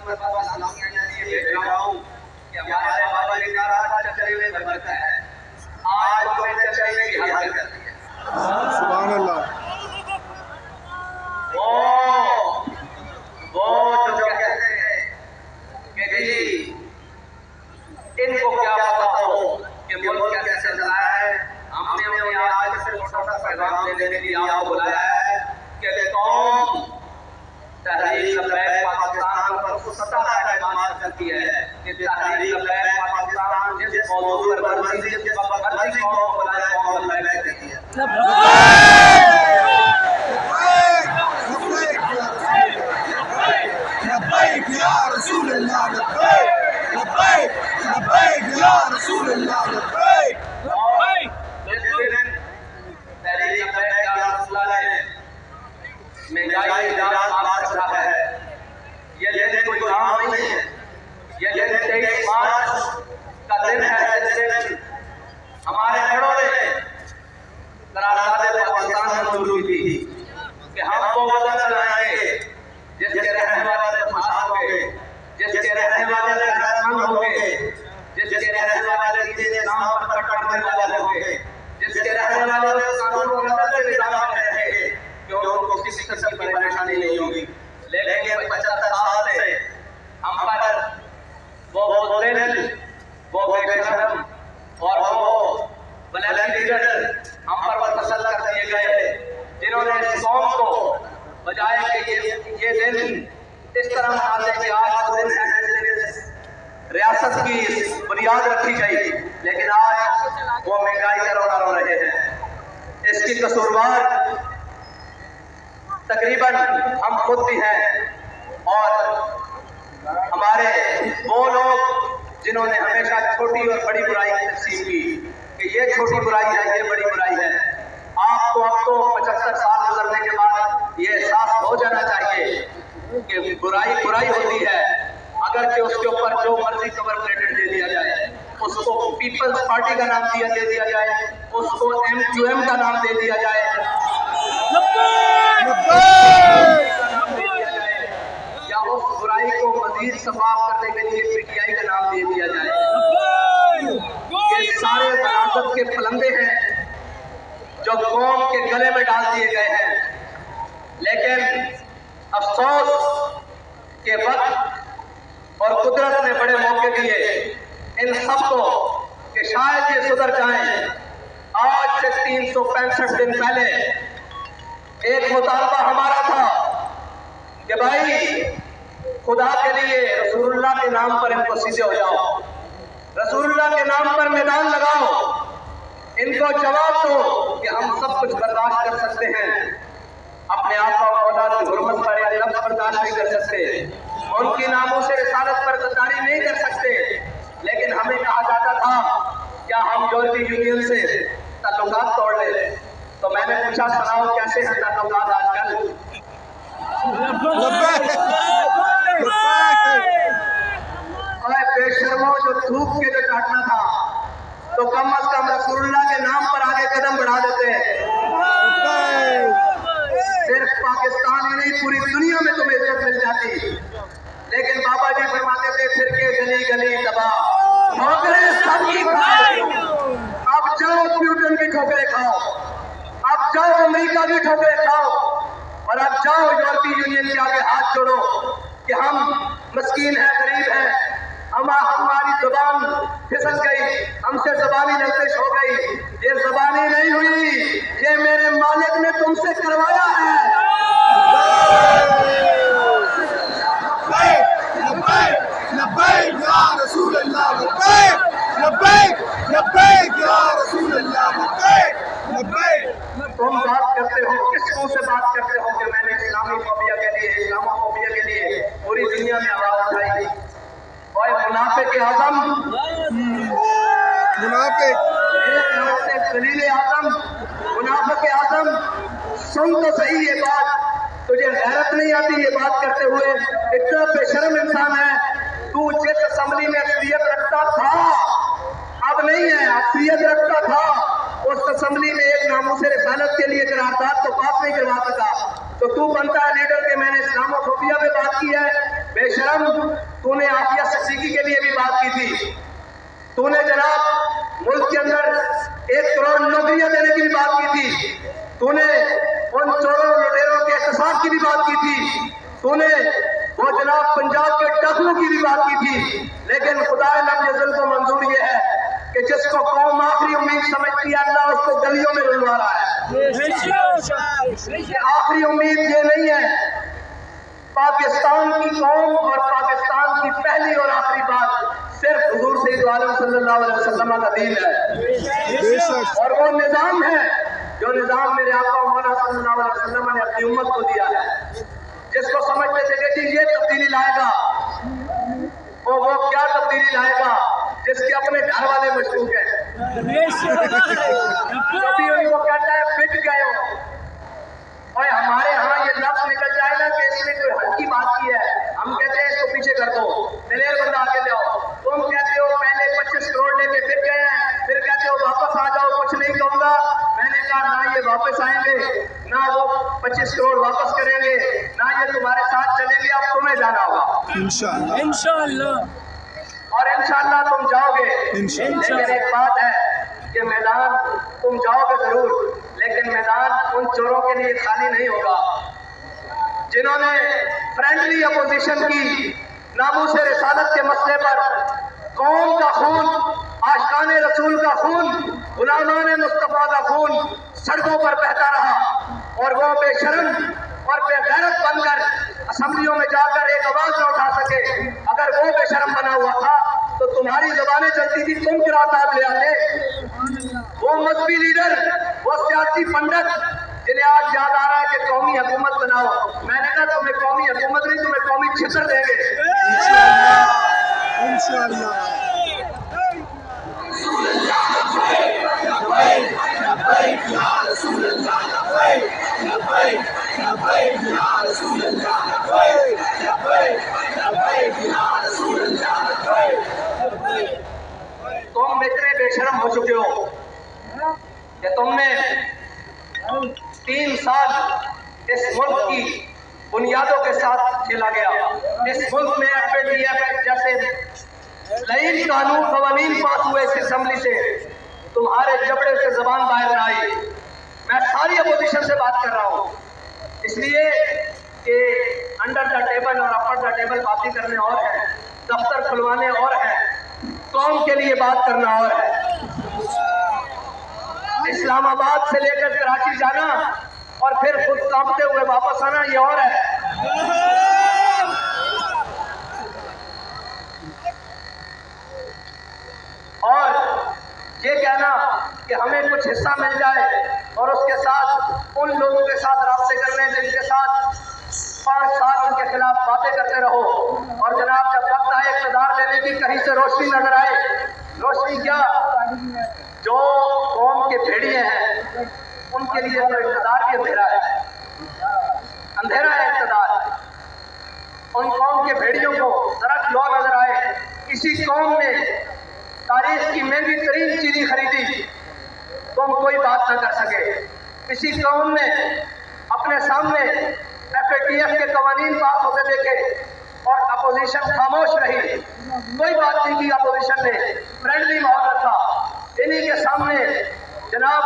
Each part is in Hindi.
मरतबा सलामियां लिए भेज रहा हूं कि हमारे बाबा जी का रास्ता चले हुए बरकत है। आज तो मेरे चलने की हालत कर दी है। सुभान अल्लाह। वो जो कहते हैं कि जी इनको क्या पता हो कि मुल्क कैसे चल रहा है। हमने उन्हें आज से छोटा सा पैगाम देने के लिए आपको बुलाया है कि कौम तहरीक लब्बैक पाकिस्तान पर खुद सत्ता का इस्तेमाल करती है कि तहरीक लब्बैक पाकिस्तान जिस मौजूद पर मर्जी जिस मर्जी कौम को बुलाए कौम लब्बैक कहती है। लब्बैक या रसूल अल्लाह लब्बैक लब्बैक लब्बैक या रसूल अल्लाह लब्बैक। महंगाई बात रहा है। ये दिन कोई काम नहीं है। ये दिन 23 मार्च का दिन है जिस दिन हमारे बड़ों ने करारदाद पाकिस्तान मंजूर की थी कि हम वो वतन बनाएंगे जिसके रहने वाले खुशहाल होंगे, जिसके रहने वाले गैरतमंद होंगे, जिसके रहने वाले दीन इस्लाम पर कटने वाले होंगे, जिसके रहने वाले कानून और अदब के निजाम में रहेंगे कि उनको किसी किस्म की परेशानी नहीं होगी। लेकिन 75 साल से हम पर वो दिल, वो बेशरम और वो बलैली लीडर हम पर तसल्लुत कर दिए गए जिन्होंने इस कौम को बजाय कि ये दिन इस तरह मनाने के आज दिन है रियासत की बुनियाद रखी गई, लेकिन आज वो महंगाई का रोना रो रहे हैं। इसकी कसूरवार तकरीबन हम खुद भी हैं और हमारे वो लोग जिन्होंने हमेशा छोटी और बड़ी बुराई की तकसीम की कि ये छोटी बुराई है, ये बड़ी बुराई है। आपको अब तो 75 साल गुजरने के बाद ये एहसास हो जाना चाहिए कि बुराई बुराई होती है अगर कि उसके ऊपर जो मर्जी कवर प्लेटेड दे दिया जाए, उसको पीपल्स पार्टी का नाम दे दिया जाए, उसको MQM का नाम दे दिया जाए, या उस बुराई को मजीद समाप्त करने के लिए PTI का नाम दे दिया जाए। ये सारे बरासत के फलंदे हैं जो कौम के गले में डाल दिए गए हैं। लेकिन अफसोस के वक्त और कुदरत ने बड़े मौके दिए इन सबको कि शायद ये सुधर जाएं। आज से 365 दिन पहले एक मुतालबा हमारा था कि भाई खुदा के लिए रसूलुल्लाह के नाम पर इनको सीधे हो जाओ, रसूलुल्लाह के नाम पर मैदान लगाओ, इनको जवाब दो कि हम सब कुछ बर्दाश्त कर सकते हैं, अपने आका और औलाद की हुर्मत पर या लफ्ज़ बर्दाश्त नहीं कर सकते, उनकी नामों से रिसालत पर गद्दारी नहीं कर सकते। लेकिन हमें कहा जाता था क्या हम यूरोपीय यूनियन से ताल्लुकात तोड़ ले? तो मैंने पूछा सुनाओ कैसे हैं ताल्लुकात आजकल? बेशर्मो जो थूक के जो काटना था तो कम अज कम रसूलुल्लाह के नाम पर आगे कदम बढ़ा देते। सिर्फ पाकिस्तान में नहीं पूरी दुनिया में तुम्हें इज्जत मिल जाती। लेकिन बाबा जी फरमाते थे फिर के गली गली तबाह अब जाओ ब्रिटेन की ठोकरें खाओ, अब जाओ अमेरिका की ठोकरें खाओ और अब जाओ यूरोपीय यूनियन के आगे हाथ जोड़ो कि हम मस्कीन हैं, गरीब हैं, हमारी जुबान फिसल गई, हमसे ज़बानी लफ्ज़ हो गई। ये ज़बानी नहीं हुई, ये मेरे मालिक ने तुमसे करवाया है। लब्बैक या रसूल अल्लाह लब्बैक लब्बैक लब्बैक या रसूल अल्लाह लब्बैक लब्बैक। तुम बात करते हो, किस मुंह से बात करते हो कि मैंने इस्लामी फोबिया के लिए, इस्लामोफोबिया के लिए पूरी दुनिया में आवाज उठाई? और मुनाफिक आज़म, मुनाफिक दलील आज़म, मुनाफिक आज़म, सुन तो सही ये बात। तुझे गैरत नहीं आती ये बात करते हुए? इतना बेशर्म इंसान है तू। जिस असेंबली में अक्सरियत रखता था अब नहीं है, अक्सरियत रखता था उस असेंबली में एक नामों से रिसालत के लिए करारदाद तो पास नहीं करवा सका। तो तू बनता है लीडर के मैंने इस्लामोफोबिया पे बात की है। बेशरम, तूने आफिया सिद्दीकी के लिए भी बात की थी। तूने जनाब मुल्क के अंदर 1 करोड़ नौकरियां देने की भी बात की थी। तूने उन चोरों लुटेरों के एहतसाब की भी बात की थी। तूने वो जनाब पंजाब के डाकुओं की भी बात की थी। लेकिन खुदा नजल को मंजूर ये है कि जिसको कौम आखिरी उम्मीद समझती है, अल्लाह उसको गलियों में ढूंढवा रहा है। आखिरी उम्मीद ये नहीं है। पाकिस्तान की कौम और पाकिस्तान की पहली और आखिरी बात सिर्फ हुजूर सैयद आलम सल्लल्लाहु अलैहि वसल्लम का दीन है, और वो निजाम है जो निजाम मेरे आका मौला सल्लल्लाहु अलैहि वसल्लम ने अपनी उम्मत को दिया है। जिसको समझते थे कि ये तब्दीली लाएगा, वो क्या तब्दीली लाएगा जिसके अपने घर वाले मशकूक हैं। कभी उनको कहता है पिट गए हो, और हमारे यहाँ ये लफ्ज निकल जाए ना कि इसने कोई हल्की बात की है, हम कहते हैं इसको पीछे कर दो, दिलेर बंदा आगे ले आओ। तुम कहते हो पहले 25 करोड़ लेके फिर गए हैं, फिर कहते हो वापस आ जाओ, कुछ नहीं कहूंगा। मैंने कहा ना ये वापस आएंगे, ना वो 25 करोड़ वापस करेंगे, ना ये तुम्हारे साथ चलेंगे। अब तुम्हें जाना होगा इंशाअल्लाह, इंशाअल्लाह, और इंशाअल्लाह तुम जाओगे। लेकिन एक बात है कि मैदान तुम जाओगे जरूर, लेकिन मैदान उन चोरों के लिए खाली नहीं होगा जिन्होंने फ्रेंडली अपोजिशन की, नामूस रिसालत के मसले पर कौम का खून, आशिकाने रसूल का खून, गुलामाने मुस्तफा का खून सड़कों पर बहता रहा, और वो बेशर्म और बेगैरत बनकर असेंबलियों में जाकर एक आवाज न उठा सके। अगर वो बेशर्म बना हुआ था तो तुम्हारी जबानें चलती थी, तुम किराताब ले आते। वो मजहबी लीडर, वो सियासी पंडित जिन्हें आज याद आ रहा है कि कौमी हुकूमत बनाओ, मैंने कहा तुम्हें कौमी हुकूमत नहीं, तुम्हें कौमी छितर देंगे इंशाअल्लाह। तुम इतने बेशर्म हो चुके हो कि तुमने 3 साल इस मुल्क की बुनियादों के साथ खेला गया। इस मुल्क में FATF जैसे नई कानून कवानीन पास हुए इस असेंबली से, तुम्हारे जबड़े से जबान बाहर ना आई। मैं सारी अपोजिशन से बात कर रहा हूँ, इसलिए कि अंडर द टेबल और अपर द टेबल बातें करने और है, दफ्तर खुलवाने और है, कौम के लिए बात करना और है। इस्लामाबाद से लेकर कराची जाना और फिर खुद कांपते हुए वापस आना, ये और है। और ये कहना कि हमें कुछ हिस्सा मिल जाए और उसके साथ उन लोगों के साथ रास्ते करने जिनके साथ 5 साल उनके खिलाफ बातें करते रहो, और जनाब जब वक्त आए इक़्तिदार लेने की, कहीं से रोशनी नजर आए, रोशनी क्या, जो कौम के भेड़िए हैं उनके लिए तो इक़्तिदार भी अंधेरा है, अंधेरा है इक़्तिदार। उन कौम के भेड़ियों को जरा लो नजर आए, किसी कौम ने तारीख की महंगी तरीन चीनी खरीदी, तुम कोई बात न कर सके। किसी कौम ने अपने सामने FATF के कवानीन पास होते देखे और अपोजिशन खामोश रही, कोई बात नहीं की अपोजिशन ने, फ्रेंडली माहौल रखा। इन्हीं के सामने जनाब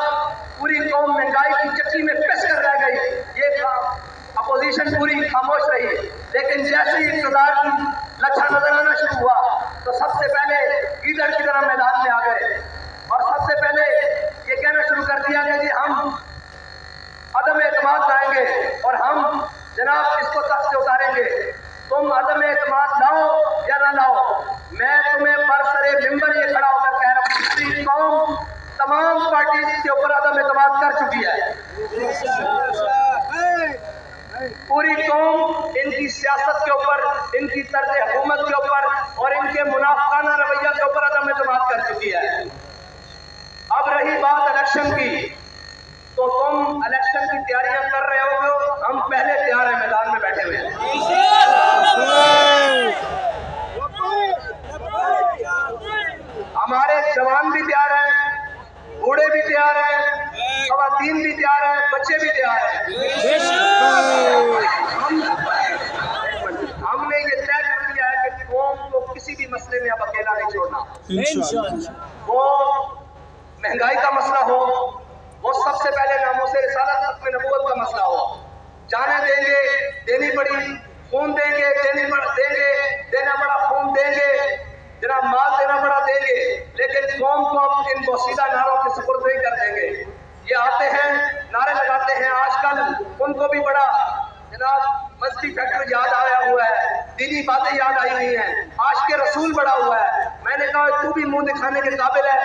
पूरी कौम महंगाई की चक्की में पिस कर रह गई, ये अपोजिशन पूरी खामोश रही। लेकिन जैसे ही इक़्तिदार की लच्छा नजर आना शुरू हुआ तो सबसे पहले लीडर की तरह मैदान में आ गए, और सबसे पहले ये कहना शुरू कर दिया कि जी हम अदम एतमाद लाएंगे और हम जनाब इसको तख्त से उतारेंगे। तुम अदम एतमाद लाओ या ना लाओ, मैं तुम्हें बरसरे मिंबर ये खड़ा होकर कह रहा हूँ, पूरी कौम तमाम पार्टी के ऊपर अदम एतमाद कर चुकी है। पूरी कौम इनकी सियासत के ऊपर, इनकी तर्ज हुकूमत के ऊपर और इनके मुनाफिकाना रवैया के ऊपर अदम एतमाद कर चुकी है। अब रही बात इलेक्शन की, तो तुम इलेक्शन की तैयारियां कर रहे हो, हम पहले तैयार हैं, मैदान में बैठे हुए हैं। हमारे जवान भी तैयार हैं, बूढ़े भी तैयार हैं, खवातीन भी तैयार हैं, बच्चे भी तैयार हैं। इंशाअल्लाह। वो महंगाई का मसला हो, वो सबसे पहले नामों से रिसालत खत्म नबूवत का मसला हो। जाने देंगे, देनी पड़ी, खून देंगे, देना पड़ा खून देंगे, जनाब माल देना पड़ा देंगे, लेकिन कौम को अब इन बोसीदा नारों के सुपुर्द नहीं कर देंगे। ये आते हैं, नारे लगाते हैं, आजकल उनको भी बड़ा जनाब मस्ती फैक्टर याद आया हुआ है, दीनी बातें याद आई हुई हैं, आज के रसूल बड़ा हुआ है। मैंने कहा तू भी मुंह दिखाने के काबिल है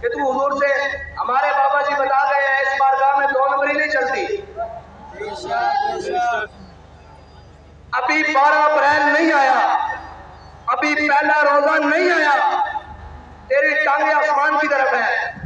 कि तू हुजूर से, हमारे बाबा जी बता गए हैं इस बारगाह में 2 नंबरी नहीं चलती। अभी 12 अप्रैल नहीं आया, अभी पहला रोजा नहीं आया, तेरी टांगे आसमान की तरफ है।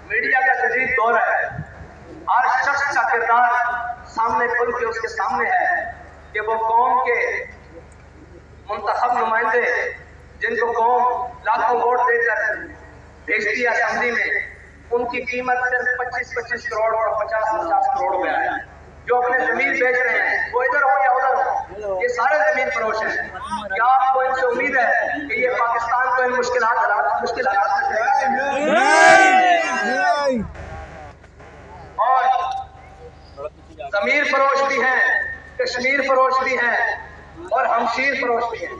मीडिया का जदीद दौर है, हर शख्स का किरदार सामने खुल के उसके सामने है कि वो कौम के मुंतखब नुमाइंदे जिनको कौम लाखों वोट देकर भेजती है असेंबली में, उनकी कीमत सिर्फ 25-25 करोड़ और 50-50 करोड़ में है। जो अपने जमीन बेच रहे हैं, वो इधर हो या उधर हो, ये सारे जमीन फरोश हैं। क्या आपको इनसे उम्मीद है कि ये पाकिस्तान को इन मुश्किल हालात में और जमीर फरोश भी हैं, कश्मीर फरोश भी हैं और हमशीर फरोश भी हैं।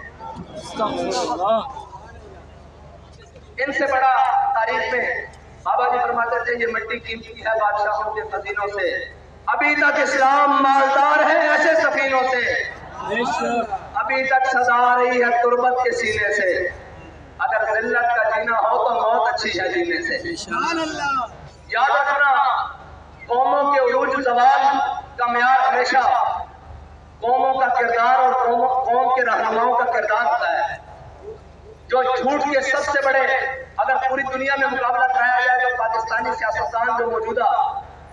इनसे बड़ा तारीख में बाबा जी फरमाते थे ये मिट्टी कीमती है बादशाहों के खजीनों से, अभी तक इस्लाम मालदार है ऐसे सफीनों से, अभी तक सदा रही है तुर्बत के सीने से, अगर जिल्लत का जीना हो तो मौत अच्छी है जीने से। याद रखना, कौमों के उरूज ज़वाल का म्यार हमेशा कौमों का किरदार और कौम के रहनुमाओं का किरदार होता है। जो झूठ के सबसे बड़े, अगर पूरी दुनिया में मुकाबला कराया जाए तो पाकिस्तानी सियासतदान जो मौजूदा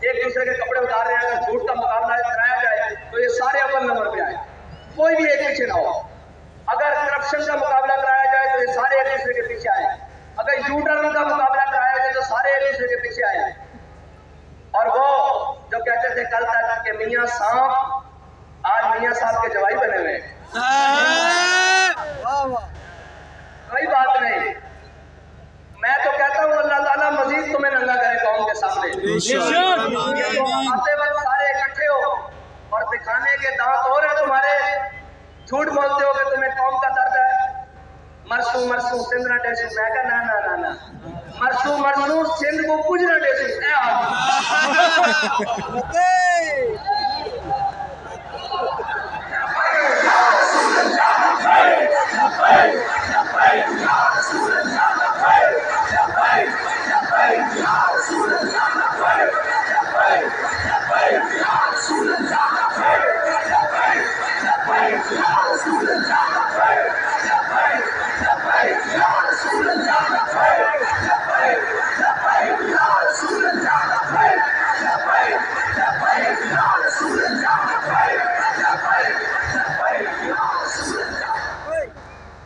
एक दूसरे के कपड़े उतार रहे हैं, अगर झूठ का मुकाबला कराया जाए तो ये सारे अव्वल नंबर पे आए, कोई भी एक पीछे ना हो। अगर करप्शन का मुकाबला कराया जाए तो ये सारे एक दूसरे के पीछे आए, अगर यू टर्न का मुकाबला कराया जाए तो सारे एक दूसरे के पीछे आए। और वो जो कहते थे कल तक के मियाँ सांप, आज मियाँ साहब के जवाई बने हुए। कोई बात नहीं, मैं तो कहता हूँ अल्लाह ताला मजीद तुम्हें नंगा करे कौम के सामने। आते वक्त सारे इकट्ठे हो और दिखाने के दांत और है तुम्हारे, झूठ बोलते हो कि तुम्हें कौम का दर्द है। मरसू मरसू सिंध ना डेसू, मैं कहा ना ना ना ना, मरसू मरसू सिंध को कुछ ना डेसू।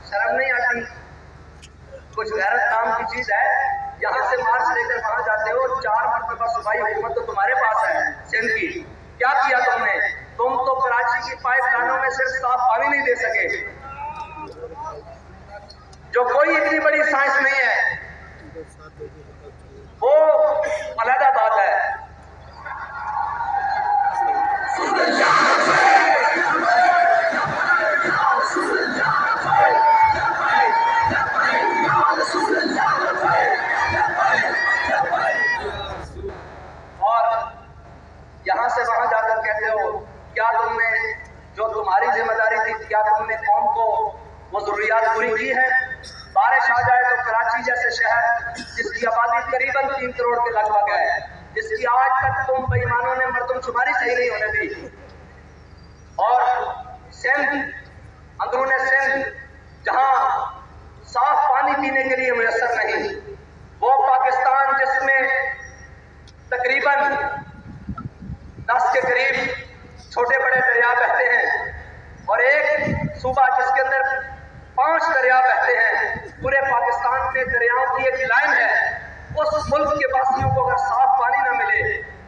शर्म नहीं आती? कुछ गैरत नाम की चीज है। यहाँ से मार्च लेकर वहां जाते हो, 4 मरतबा सूबाई हुकूमत तो तुम्हारे पास है सिंध की। क्या किया तुमने? तुम तो कराची की पाइपलाइनों में सिर्फ साफ पानी नहीं दे सके, जो कोई इतनी बड़ी साइंस नहीं है, वो अलग बात है। यहाँ से वहां जाकर कहते हो क्या तुमने, जो तुम्हारी जिम्मेदारी थी, क्या तुमने कौम को वो जरूरियात पूरी की है? बारिश आ जाए तो कराची जैसे शहर जिसकी आबादी करीबन 3 करोड़ के लगभग है, जिसकी आज तक तुम बेईमानों ने मर्दमशुमारी सही नहीं होने दी, और सिंध, अंदरूने सिंध जहां साफ पानी पीने के लिए मुयस्सर नहीं, वो पाकिस्तान जिसमें तकरीबन 10 के करीब छोटे बड़े दरिया बहते हैं, और एक सूबा जिसके अंदर 5 दरिया बहते हैं, मुल्क के वासियों को अगर साफ पानी ना मिले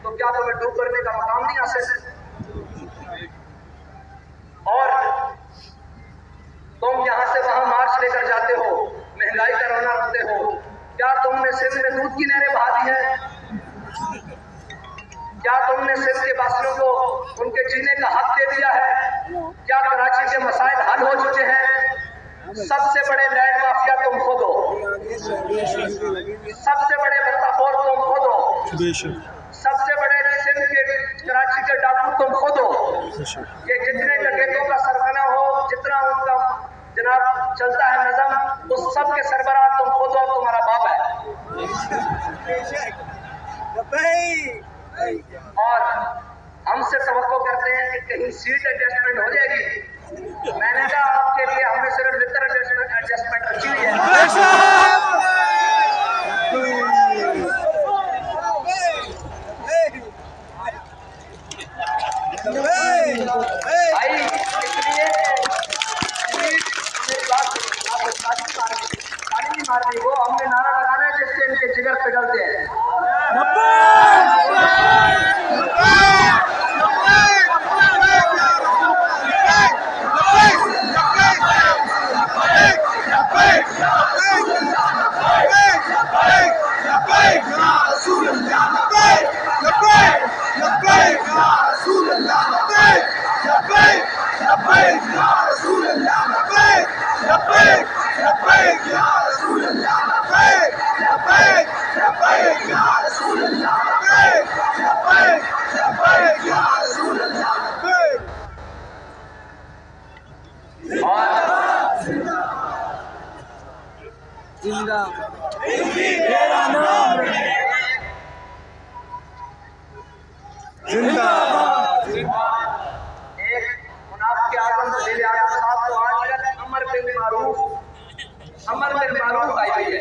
तो क्या तुम्हें डूब करने का मकाम नहीं हासिल? और तुम यहां से वहां मार्च लेकर जाते हो, महंगाई का रोना रोते हो। क्या तुमने सिंध में दूध की नहरें बहा दी है? क्या तुमने सिंध के वासियों को उनके जीने का हक दे दिया है? क्या कराची के मसाइल हल हो चुके हैं? सबसे बड़े लैंड माफिया तुम खुद हो, सबसे बड़े बदतखोर तुम खुद हो, सबसे बड़े सिंध के कराची के डाकू तुम खुद हो। ये जितने डकैतों का सरगना हो, जितना उनका जनाब चलता है नज़म, उस सब के सरबराह तुम खुद हो, तुम्हारा बाप है। और हमसे तवक्को करते हैं कि कहीं सीट एडजस्टमेंट हो जाएगी। मैंने कहा आपके लिए हमने सिर्फ लिटर एडजस्टमेंट रखी हुई है। भाई इसलिए मेरी बात ताली नहीं मारनी, वो हमने नारा लगाना है जिससे इनके जिगर पिघलते हैं। अमर बिन मारूफ आई हुई है।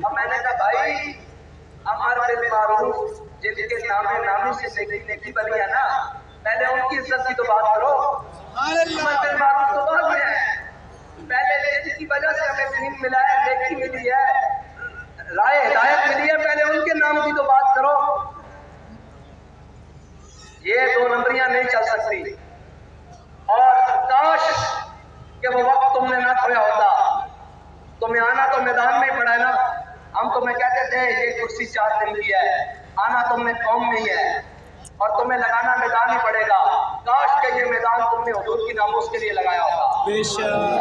अब मैंने कहा भाई अमर बिन मारूफ जिनके नामे नामी से नेकी बनी है ना, पहले उनकी इज्जत की तो बात करो। अमर बिन मारूफ तो बाद में है, पहले जिसकी वजह से हमें दीन मिला है, नेकी मिली है, राय हिदायत मिली है, पहले उनके नाम की तो बात करो। ये दो नंबरियां नहीं चल सकती। और काश कि वो वक्त तुमने ना खोया होता। तुम्हें आना तो मैदान में पड़ा है ना। हम तुम्हें कहते थे ये कुर्सी 4 दिन की है, आना तुमने कौम में ही है और तुम्हें लगाना मैदान ही पड़ेगा। काश के ये मैदान तुमने हुजूर की नामूस के लिए लगाया होता।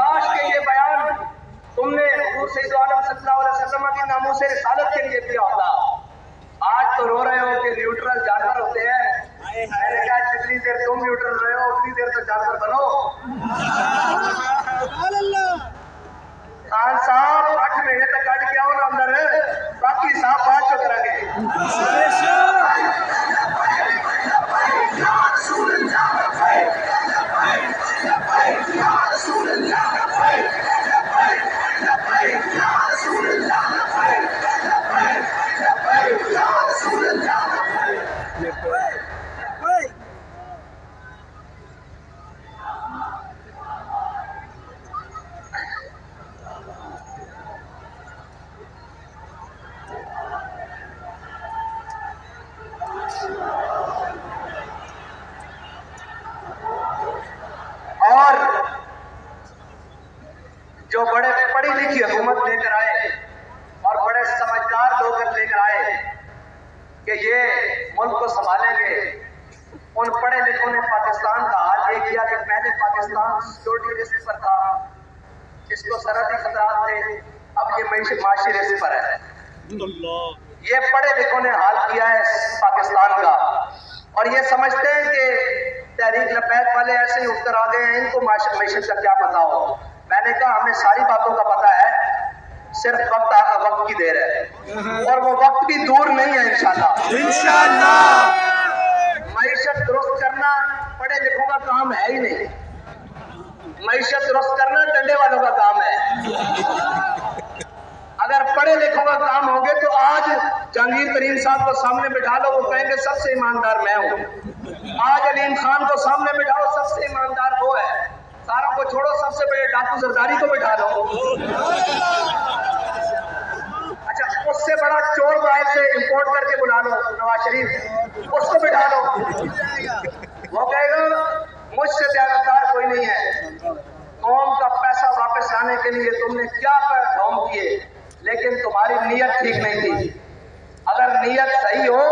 काश के ये बयान तुमने हुजूर सैयद आलम सल्लल्लाहु अलैहि वसल्लम की नामूस रिसालत के लिए किया होता। आज तो रो रहे हो कि न्यूट्रल जानवर होते हैं। मैंने कहा जितनी देर तुम न्यूट्रल रहे हो उतनी देर तो जानवर बनो। खान साहब 8 महीने तक काट के आओ ना अंदर, बाकी साहब बात तो करेंगे। और जो बड़े पढ़ी लिखी हुकूमत लेकर आए और बड़े समझदार लोग लेकर आए कि ये मुल्क को संभालेंगे, उन पढ़े लिखों ने पाकिस्तान का हाल ये किया कि पहले पाकिस्तान सिक्योरिटी रिस्क पर था, इसको सरहदी खतरात थे, अब ये माशी रिस्क पर है। ये पढ़े लिखों ने हाल किया है पाकिस्तान का और ये समझते हैं कि तहरीक लबैक वाले ऐसे ही उठकर आ गए हैं, इनको मैशत का क्या पता हो। मैंने कहा हमें सारी बातों का पता है, सिर्फ वक्त की देर है और वो वक्त भी दूर नहीं है। इंशाल्लाह मैशत दुरुस्त करना पढ़े लिखों का काम है ही नहीं, मैशत दुरुस्त करना डंडे वालों का काम है। अगर पढ़े लिखों का काम होगे तो आज जहांगीर तरीन साहब को सामने बिठा लो, वो कहेंगे सबसे ईमानदार मैं हूँ। आज अलीम खान को सामने बिठाओ, सबसे ईमानदार वो है। सारों को छोड़ो, सबसे बड़े डाकू जरदारी को बिठा लो। अच्छा, उससे बड़ा चोर बाहर से इंपोर्ट करके बुला लो, नवाज शरीफ, उसको बिठा लो, वो कहेगा मुझसे ज्यादातर कोई नहीं है। कौम का पैसा वापस लाने के लिए तुमने क्या काम किए, लेकिन तुम्हारी नीयत ठीक नहीं थी। अगर नीयत सही हो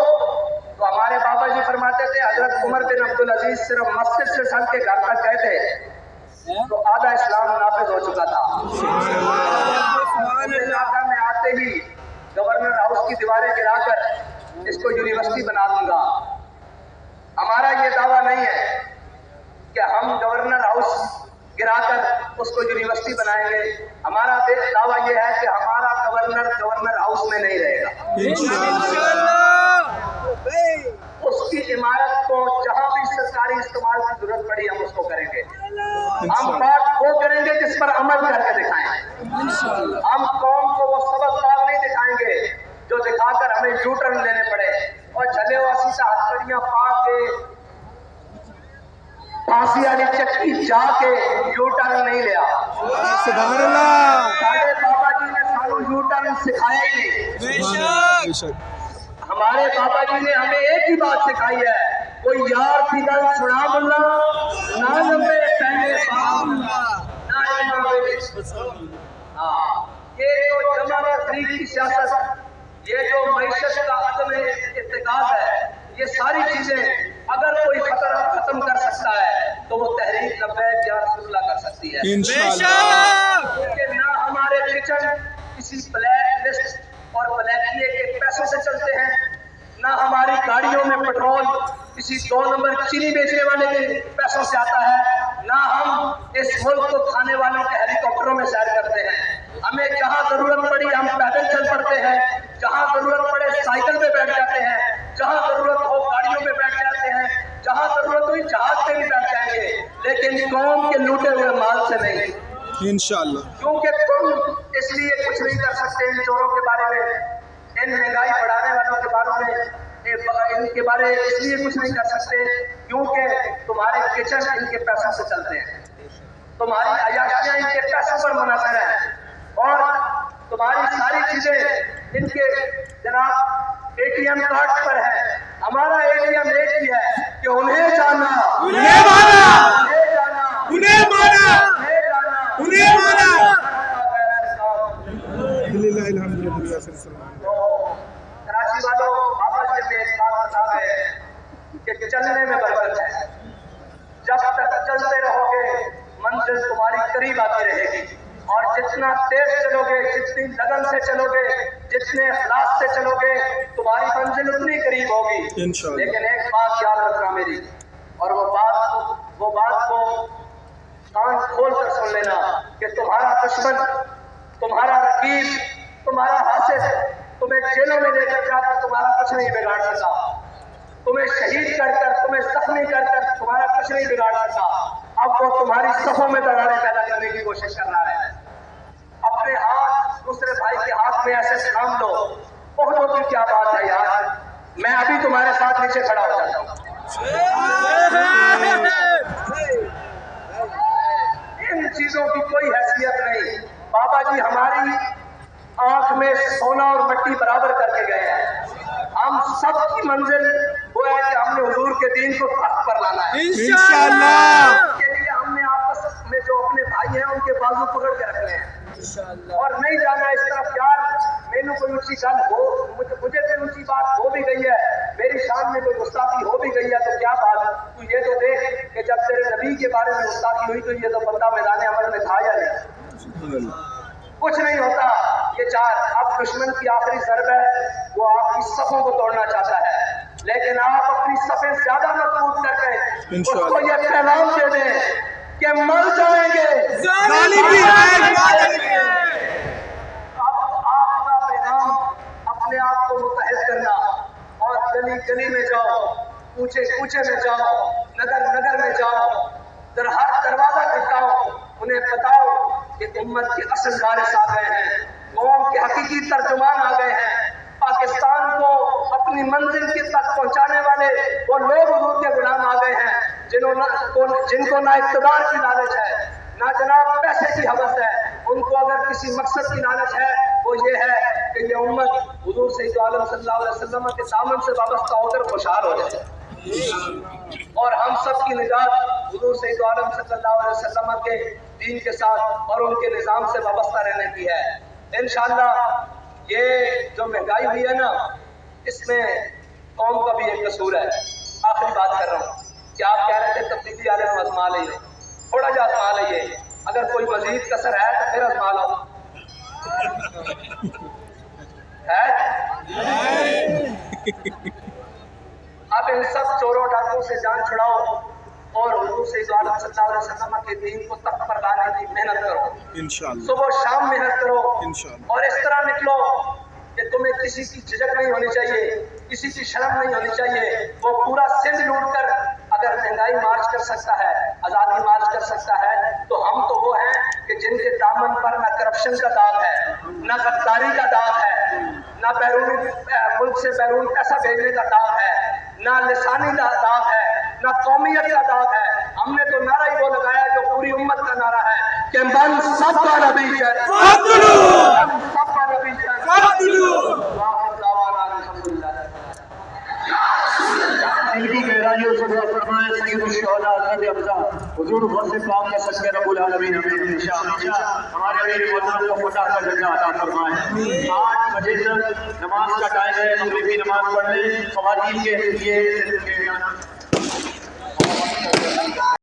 तो हमारे बाबा जी फरमाते थे, हजरत उमर बिन अब्दुल अजीज सिर्फ मस्जिद से सन के घर तक गए थे तो आधा इस्लाम नाफिज हो चुका था। इलाका में आते ही गवर्नर हाउस की दीवारें गिराकर इसको यूनिवर्सिटी बना दूंगा। हमारा ये दावा नहीं है कि हम गवर्नर हाउस गिराकर उसको यूनिवर्सिटी बनाएंगे। हमारा दावा ये है कि हमारा गवर्नर हाउस में नहीं रहेगा। उसकी इमारत को जहां भी सरकारी इस्तेमाल की जरूरत पड़ी हम उसको करेंगे। हम बात वो करेंगे जिस पर अमल करके दिखाएं। हम कौम को वो सबक नहीं दिखाएंगे जो दिखाकर हमें यू टर्न लेने पड़े और चले वासी से हथकड़ियां पा के फांसी वाली चक्की जाके यू टर्न नहीं लिया। सुभान अल्लाह। साढ़े बाबा जी ने सानू यू टर्न सिखाया ही नहीं। हमारे बाबा जी ने हमें एक ही बात सिखाई है, कोई यार की गल सुना मुल्ला ना लंबे पहले ये जो जमा तफरीक की सियासत, ये जो मईशत का अदम इत्तेकाद है, ये सारी चीजें अगर कोई खतरा खत्म कर सकता है तो वो तहरीक लब्बैक या रसूलुल्लाह कर सकती है इंशाअल्लाह। क्योंकि ना हमारे किचन किसी ब्लैक लिस्ट और ब्लैकिए के पैसों से चलते हैं, ना हमारी गाड़ियों में पेट्रोल किसी 2 नंबर चीनी बेचने वाले के पैसों से आता है, ना हम इस मुल्क को खाने वालों के हेलीकॉप्टरों में सैर करते हैं। हमें जहाँ जरूरत पड़ी हम पैदल चल पड़ते हैं, जहाँ जरूरत पड़े साइकिल पे बैठ जाते हैं, जहाँ जरूरत हो गाड़ियों में बैठ जाते हैं, जहाँ जरूरत हुई जहाज पे भी बैठ जाएंगे, लेकिन कौम के लूटे हुए माल से नहीं इंशाअल्लाह। क्योंकि तुम इसलिए कुछ नहीं कर सकते इन चोरों के बारे में, इन महंगाई बढ़ाने वालों के बारे में, इनके बारे इसलिए कुछ नहीं कर सकते क्योंकि तुम्हारे किचन इनके पैसों से चलते हैं, तुम्हारी अयाशियां इनके पैसों पर मुनहसर है और तुम्हारी सारी चीजें इनके जनाब एटीएम कार्ड पर है। हमारा एटीएम एक ही है कि उन्हें जाना, उन्हें माना, उन्हें जाना, उन्हें माना, उन्हें जाना, उन्हें माना। कराची वालों, बाबा जी ने एक बात बता रहे हैं कि चलने में बरकत है। जब तक चलते रहोगे मंजिल तुम्हारी करीब आती रहेगी और जितना तेज चलोगे, जितनी लगन से चलोगे, जितने इखलास से चलोगे, तुम्हारी मंजिल उतनी करीब होगी। लेकिन एक बात याद रखना मेरी, और वो बात को कान खोल कर सुन लेना कि तुम्हारा दुश्मन, तुम्हारा रकीब, तुम्हारा हासिद तुम्हें जेलों में लेकर जाकर तुम्हारा कुछ नहीं बिगाड़ सका, तुम्हें शहीद कर कर, तुम्हें जख्मी कर कर तुम्हारा कुछ नहीं बिगाड़ सका। अब वो तुम्हारी सफों में दरारें पैदा करने की कोशिश कर रहा है। अपने हाथ दूसरे भाई के हाथ में ऐसे थाम लो, ओहो की क्या बात है यार, मैं अभी तुम्हारे साथ नीचे खड़ा हो जाता हूँ। इन चीजों की कोई हैसियत नहीं। बाबा जी हमारी आंख में सोना और मिट्टी बराबर करके गए हैं। हम सब की मंजिल वो है कि हमने हुजूर के दीन को तख्त पर लाना है इंशाअल्लाह। के लिए हमने आपस में जो अपने भाई हैं उनके बाजू पकड़ के रखने हैं और नहीं जाना इस तरफ। यार मैंने कोई ऊंची गल हो, मुझे कोई ऊंची बात हो भी गई है, मेरी शान में कोई गुस्ताखी हो भी गई है तो क्या बात, तू ये तो देख कि जब तेरे नबी के बारे में गुस्ताखी हुई तो ये तो बंदा मैदान अमल में था या नहीं। कुछ नहीं होता। ये चार अब दुश्मन की आखिरी ज़रब है, वो आपकी सफों को तोड़ना चाहता है, लेकिन आप अपनी सफें ज्यादा मजबूत करके उसको ये पैगाम दे दें कि मर जाएंगे। अब आपका पैगाम अपने आप को मुतहद करना और गली गली में जाओ, कूचे कूचे में जाओ, नगर नगर में जाओ, हर दरवाजा खटकाओ, उन्हें बताओ कि उम्मत के असल वारिस आ गए हैं, कौम के हकीकी तर्जुमान आ गए हैं, पाकिस्तान को अपनी मंजिल के तक पहुंचाने वाले वो लोग हुजूर के गुलाम आ गए हैं जिनको ना इक़्तिदार की लालच है, ना जनाब पैसे की हवस है। उनको अगर किसी मकसद की लालच है वो ये है कि ये उम्मत हुजूर सैयद आलम सल्लल्लाहु अलैहि वसल्लम के दामन से वाबस्ता होकर खुशहाल हो जाए और हम सब की निजात हुजूर सैयद आलम सल्लल्लाहु अलैहि वसल्लम के दीन के साथ और उनके निज़ाम से वाबस्ता रहने की है। इंशाअल्लाह ये जो महंगाई हुई है ना, इसमें कौम का भी एक कसूर है। आखिरी बात कर रहा हूँ कि आप कह रहे थे तब्दीली आलम आजमा लीजिए, थोड़ा जा आजमा लीजिए, अगर कोई मजीद कसर है तो फिर आजमा लो। है अब इन सब चोरों डाकुओं से जान छुड़ाओ और हुजूर सल्लल्लाहु अलैहि वसल्लम के दीन को तख्त पर लाने की मेहनत करो, इंशाअल्लाह सुबह शाम मेहनत करो इंशाअल्लाह। और इस तरह निकलो कि तुम्हें किसी की झिझक नहीं होनी चाहिए, किसी की शर्म नहीं होनी चाहिए। वो पूरा सिंध लूट कर अगर महंगाई मार्च कर सकता है, आज़ादी मार्च कर सकता है, तो हम तो वो हैं कि जिनके दामन पर ना करप्शन का दाग है, ना गद्दारी का दाग है, ना बैरूनी मुल्क से बैरून पैसा भेजने का दाग है, ना लिसानी का दाग है, ना कौमियत का दाग है। हमने तो नारा ही वो लगाया जो पूरी उम्मत का नारा है कि मन सबका नबी है, सबका नबी है। दिल की गहराइयों से दुआ फरमाए सैयदुल शुहदा हज़रत हमजा हुजूर गौसे पाक के सदक़े रब्बुल आलमीन हमें हमेशा हमारे अमीर मोहतरम को खुदा का दर्जा अता फरमाए। 8 बजे तक नमाज का टाइम है, मगरिब की नमाज पढ़ लें। ख़वातीन के लिए